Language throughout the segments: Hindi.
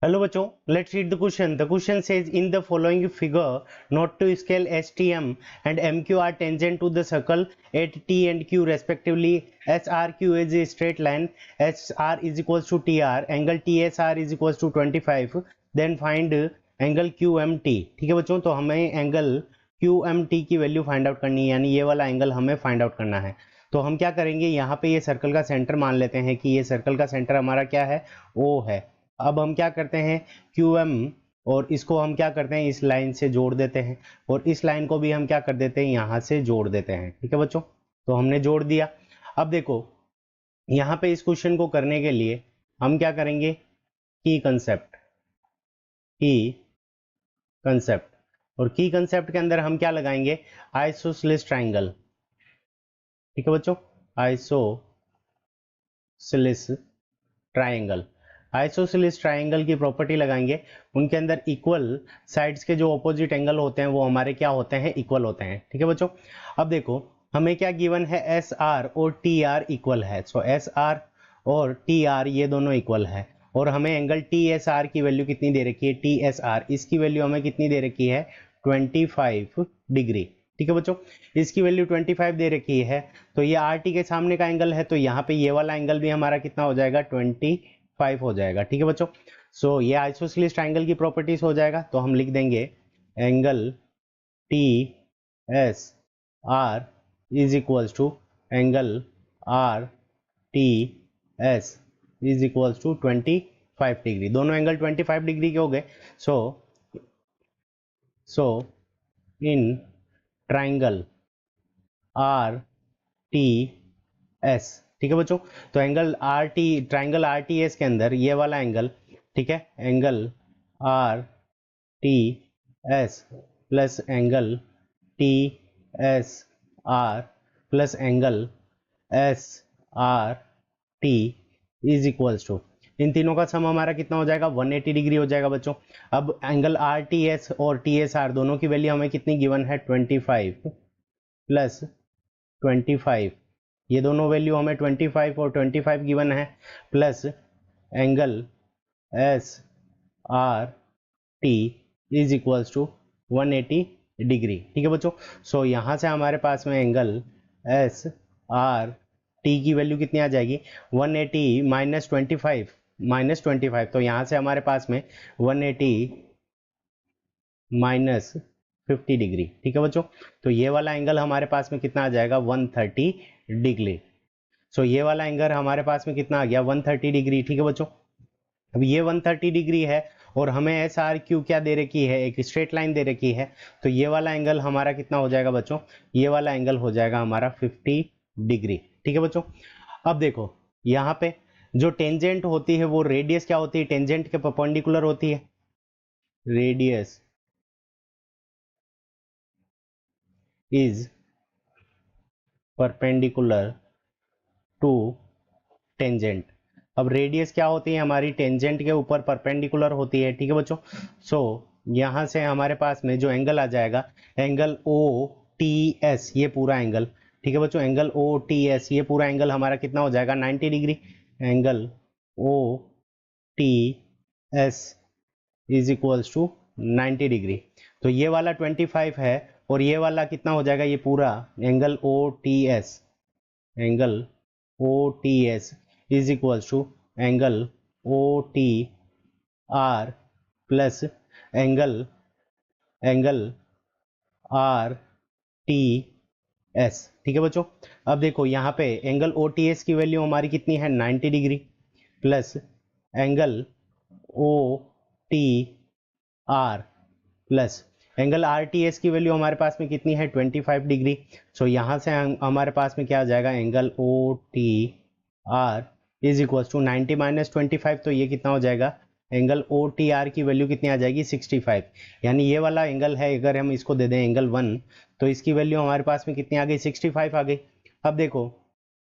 Hello बच्चों, let's read the question. The question says in the following figure, not to scale STM and MQ are tangent to the circle at T and Q respectively. SRQ is a straight line. SR is equals to TR. Angle TSR is equals to 25. Then find angle QMT. ठीक है बच्चों, तो हमें एंगल QMT की वैल्यू फाइंड आउट करनी है, यानी ये वाला एंगल हमें फाइंड आउट करना है। तो हम क्या करेंगे, यहाँ पे ये सर्कल का सेंटर मान लेते हैं कि ये सर्कल का सेंटर हमारा क्या है, O है। अब हम क्या करते हैं, QM और इसको हम क्या करते हैं, इस लाइन से जोड़ देते हैं और इस लाइन को भी हम क्या कर देते हैं, यहाँ से जोड़ देते हैं। ठीक है बच्चों, तो हमने जोड़ दिया। अब देखो यहाँ पे इस क्वेश्चन को करने के लिए हम क्या करेंगे, की कंसेप्ट और की कंसेप्ट के अंदर हम क्या लगाएंगे, आइसोसेलेस ट्राइंगल। ठीक है बच्चों, आइसोसेलेस ट्राइंगल की प्रॉपर्टी लगाएंगे। उनके अंदर इक्वल साइड्स के जो ऑपोजिट एंगल होते हैं वो हमारे क्या होते हैं, इक्वल होते हैं। ठीक है बच्चों, अब देखो हमें क्या गिवन है, एस आर और टी आर इक्वल है। सो एस आर और टी आर ये दोनों इक्वल है और हमें एंगल टी एस आर की वैल्यू कितनी दे रखी है, टी एस आर इसकी वैल्यू हमें कितनी दे रखी है, 25 डिग्री। ठीक है बच्चों, इसकी वैल्यू 25 दे रखी है। तो ये आर टी के सामने का एंगल है, तो यहाँ पे ये वाला एंगल भी हमारा कितना हो जाएगा, 25 हो जाएगा। ठीक है बच्चों, सो ये आइसोसेलेस ट्राइंगल की प्रॉपर्टीज हो जाएगा। तो हम लिख देंगे angle T S R is equals to angle R T S is equals to 25 degree. दोनों एंगल 25 डिग्री के हो गए। So in triangle R T S, ठीक है बच्चों, तो angle R T, triangle R T S के अंदर ये वाला एंगल, ठीक है, angle R T S plus angle T S R plus angle S R T is equals to, इन तीनों का सम हमारा कितना हो जाएगा, 180 डिग्री हो जाएगा बच्चों। अब एंगल आर टी एस और टी एस आर दोनों की वैल्यू हमें कितनी गिवन है, 25 प्लस 25, ये दोनों वैल्यू हमें 25 और 25 गिवन है, plus angle S R T is equals to 180 degree. ठीक है बच्चों, सो यहाँ से हमारे पास में एंगल एस आर टी की वैल्यू कितनी आ जाएगी, 180 माइनस 25, तो यहाँ से हमारे पास में 180 माइनस 50 डिग्री। ठीक है बच्चों, तो ये वाला एंगल हमारे पास में कितना आ जाएगा, 130 डिग्री। सो ये वाला एंगल हमारे पास में कितना आ गया, 130 डिग्री। ठीक है बच्चों, अब ये 130 डिग्री है और हमें एस आर क्यू क्या दे रखी है, एक स्ट्रेट लाइन दे रखी है। तो ये वाला एंगल हमारा कितना हो जाएगा बच्चों, ये वाला एंगल हो जाएगा हमारा 50 डिग्री। ठीक है बच्चों, अब देखो यहाँ पे जो टेंजेंट होती है वो रेडियस क्या होती है, टेंजेंट के परपेंडिकुलर होती है। Radius is perpendicular to tangent. अब रेडियस क्या होती है हमारी, टेंजेंट के ऊपर परपेंडिकुलर होती है। ठीक है बच्चों, सो यहां से हमारे पास में जो एंगल आ जाएगा, एंगल ओ टी एस, ये पूरा एंगल, ठीक है बच्चों, एंगल ओ टी एस ये पूरा एंगल हमारा कितना हो जाएगा, 90 degree. Angle O T S is equals to 90 degree. तो ये वाला 25 है और ये वाला कितना हो जाएगा, ये पूरा angle O T S, angle O T S is equals to angle O T R plus angle R T S. ठीक है बच्चों, अब देखो यहाँ पे एंगल ओ टी एस की वैल्यू हमारी कितनी है, 90 degree, plus angle O T R plus angle R T S की वैल्यू हमारे पास में कितनी है, 25 डिग्री। सो यहाँ से हमारे पास में क्या आ जाएगा, angle O T R is equal to 90 minus 25, तो ये कितना हो जाएगा, एंगल ओ टी आर की वैल्यू कितनी आ जाएगी, 65। यानी ये वाला एंगल है, अगर हम इसको दे दें एंगल 1, तो इसकी वैल्यू हमारे पास में कितनी आ गई, 65 आ गई। अब देखो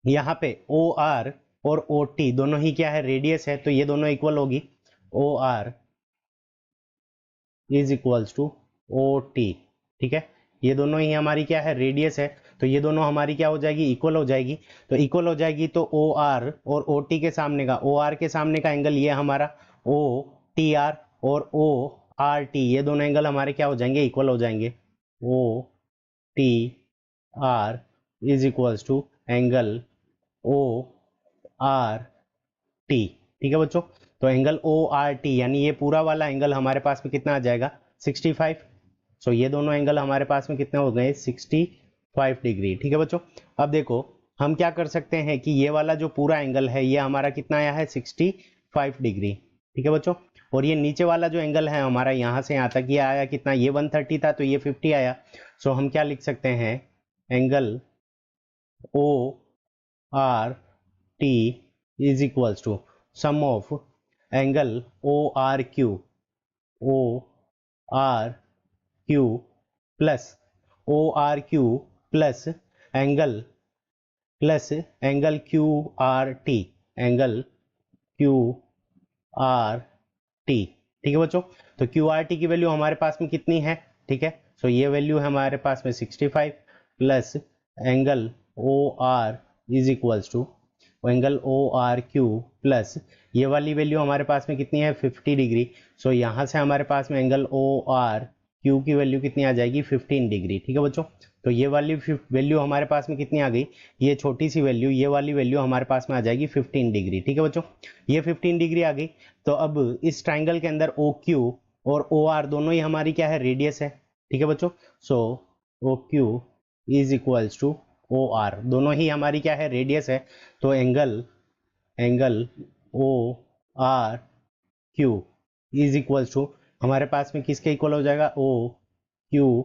यहाँ पे ओ आर और ओ टी दोनों ही क्या है, रेडियस है, तो ये दोनों इक्वल होगी। O R is equals to O T, ठीक है, ये दोनों ही हमारी क्या है, रेडियस है, तो ये दोनों हमारी क्या हो जाएगी, इक्वल हो जाएगी। तो इक्वल हो जाएगी तो ओ आर और ओ टी के सामने का, ओ आर के सामने का एंगल ये हमारा ओ टी आर और ओ आर टी, ये दोनों एंगल हमारे क्या हो जाएंगे, इक्वल हो जाएंगे। O T R is equals to angle O R T. ठीक है बच्चों, तो एंगल ओ आर टी यानी ये पूरा वाला एंगल हमारे पास में कितना आ जाएगा, 65। सो ये दोनों एंगल हमारे पास में कितने हो गए, 65 डिग्री। ठीक है बच्चों, अब देखो हम क्या कर सकते हैं कि ये वाला जो पूरा एंगल है ये हमारा कितना आया है, 65 डिग्री। ठीक है बच्चों, और ये नीचे वाला जो एंगल है हमारा यहाँ से यहाँ तक ये आया कितना, ये 130 था तो ये 50 आया। सो हम क्या लिख सकते हैं, angle O R T is equals to sum of angle O R Q, O R Q plus O R Q plus angle Q R T, angle Q R T. ठीक है बच्चों, तो क्यू आर टी की वैल्यू हमारे पास में कितनी है, ठीक है, सो ये वैल्यू है हमारे पास में 65 plus angle O R is equals to angle O R Q plus ये वाली वैल्यू हमारे पास में कितनी है, 50 डिग्री। सो यहाँ से हमारे पास में एंगल ओ आर क्यू की वैल्यू कितनी आ जाएगी, 15 डिग्री। ठीक है बच्चों, तो ये वाली वैल्यू हमारे पास में कितनी आ गई, ये छोटी सी वैल्यू, ये वाली वैल्यू हमारे पास में आ जाएगी 15 डिग्री। ठीक है बच्चों, ये 15 डिग्री आ गई। तो अब इस ट्राइंगल के अंदर ओ क्यू और ओ आर दोनों ही हमारी क्या है, रेडियस है। ठीक है बच्चों, so O Q is equals to O R, दोनों ही हमारी क्या है, रेडियस है। तो angle O R Q is equals to हमारे पास में किसके इक्वल हो जाएगा, ओ क्यू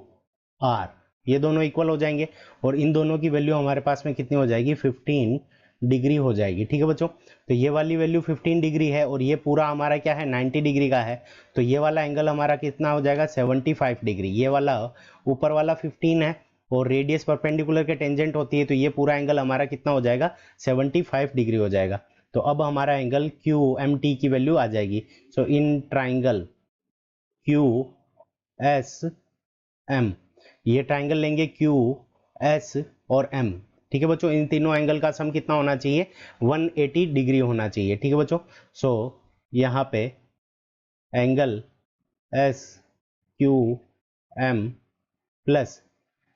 आर, ये दोनों इक्वल हो जाएंगे और इन दोनों की वैल्यू हमारे पास में कितनी हो जाएगी, 15 डिग्री हो जाएगी। ठीक है बच्चों, तो ये वाली वैल्यू 15 डिग्री है और ये पूरा हमारा क्या है, 90 डिग्री का है। तो ये वाला एंगल हमारा कितना हो जाएगा, 75 डिग्री। ये वाला ऊपर वाला 15 है और रेडियस परपेंडिकुलर के टेंजेंट होती है, तो ये पूरा एंगल हमारा कितना हो जाएगा, 75 डिग्री हो जाएगा। तो अब हमारा एंगल क्यू एम टी की वैल्यू आ जाएगी। So in triangle Q S M, ये ट्राइंगल लेंगे क्यू एस और एम। ठीक है बच्चों, इन तीनों एंगल का सम कितना होना चाहिए, 180 डिग्री होना चाहिए। ठीक है बच्चों, सो यहाँ पे angle S Q M plus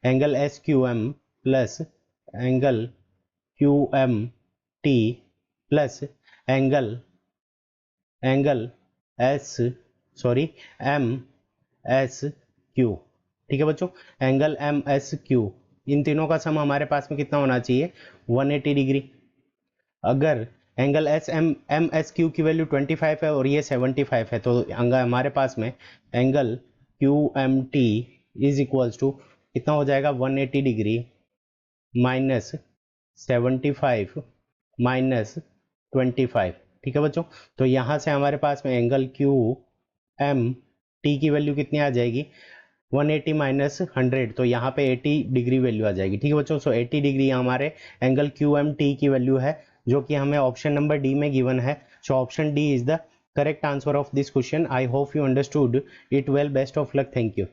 angle S Q M plus angle Q M T plus angle angle S sorry M S Q. ठीक है बच्चों, एंगल एम एस क्यू, इन तीनों का सम हमारे पास में कितना होना चाहिए, 180 डिग्री। अगर angle S M S Q की वैल्यू 25 है और ये 75 है, तो हमारे पास में angle Q M T is equals to कितना हो जाएगा, 180 डिग्री माइनस 75 माइनस 25। ठीक है बच्चों, तो यहाँ से हमारे पास में एंगल क्यू एम टी की वैल्यू कितनी आ जाएगी, 180 माइनस 100, तो यहाँ पे 80 डिग्री वैल्यू आ जाएगी। ठीक है बच्चों, सो 80 डिग्री हमारे एंगल क्यू एम टी की वैल्यू है, जो कि हमें ऑप्शन नंबर डी में गिवन है। So option D is the correct answer of this question. I hope you understood it well. Best of luck, thank you.